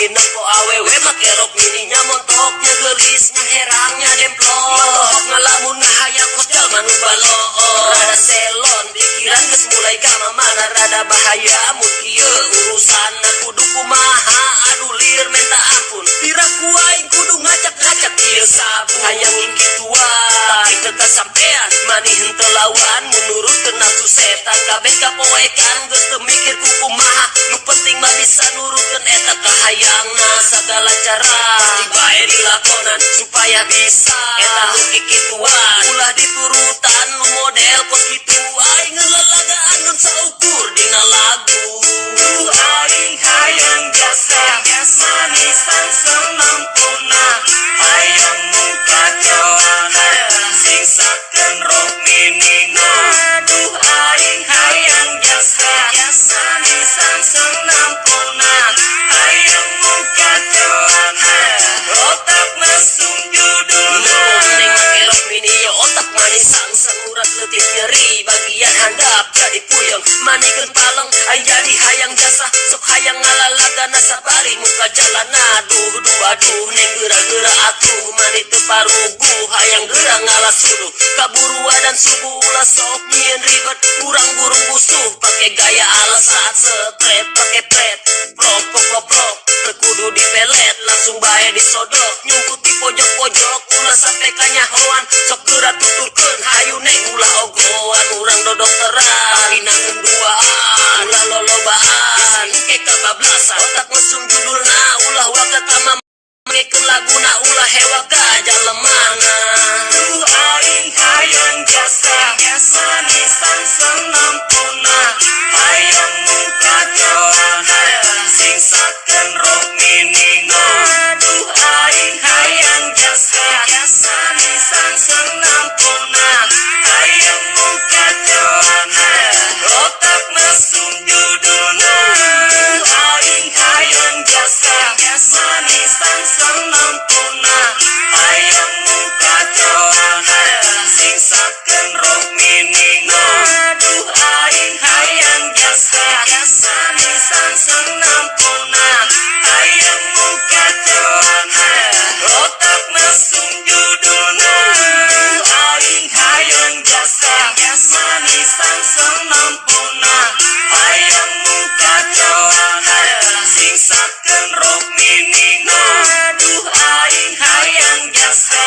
bagi nempo awewe make rok mininya montoknya gelisnya herangnya demplon matohok ngalamun ngahaya kos jalma nu balo rada selon pikiran geus mulai kamana rada bahaya mun kieu urusan kudu kumaha aduh lir minta ampun pira kuaing kudu ngacak-ngacak ieu sabu hayang ingkituan tapi teu kasampean manih henteu lawan menurut nafsu setan kabeh kapoekan geus teu mikir kumaha nu penting mah bisa nurutkeun eta kahayangna sagala cara pasti bae dilakonan supaya bisa eta nu kikituan ulah diturutan nu model kos kitu aing ngelalagaan nun saukur dina lagu duh aing hayang jasa manisan sanampuna hayang muka celana singsakeun rok minina duh aing hayang jasa manisan sanampuna hayang muka celana otak mesum judulna ning make rok mini otak manisan sangurat leutik nyeri bagian handap jadi puyeng manikeun paleng aing jadi hayang jasa sok hayang ngalalagana sabari muka jalana aduh neng geura-geura atuh mani teu parugu hayang geura ngalas sudu kaburu dan subuh ulah sok nyieun ribet urang burung busuh pake gaya alasat setret pake pret prok teu kudu dipelet langsung bae disodok nyumput di pojok-pojok ulah sampe kanyahoan sok geura tuturkeun hayu neng ulah ogoan urang dodokteran tapi nangeun duaan ulah lolobaan ke kabablasan otak mesum judulna ulah waka kama ngekeun laguna ulah hewa ka jalemana duh aing hayang jasa manisan sanampuna hayang muka celana singsakeun rok minina duh aing hayang jasa manisan sanampuna hayang muka celana otak mesum judulna duh aing hayang jasa manisan sanampuna hayang muka celana singsakeun rok minina duh aing hayang jasa manisan sanampuna hayang muka celana otak mesum judulna duh aing hayang jasa manisan sanampuna hayang muka celana singsakeun rok minina duh aing hayang jasa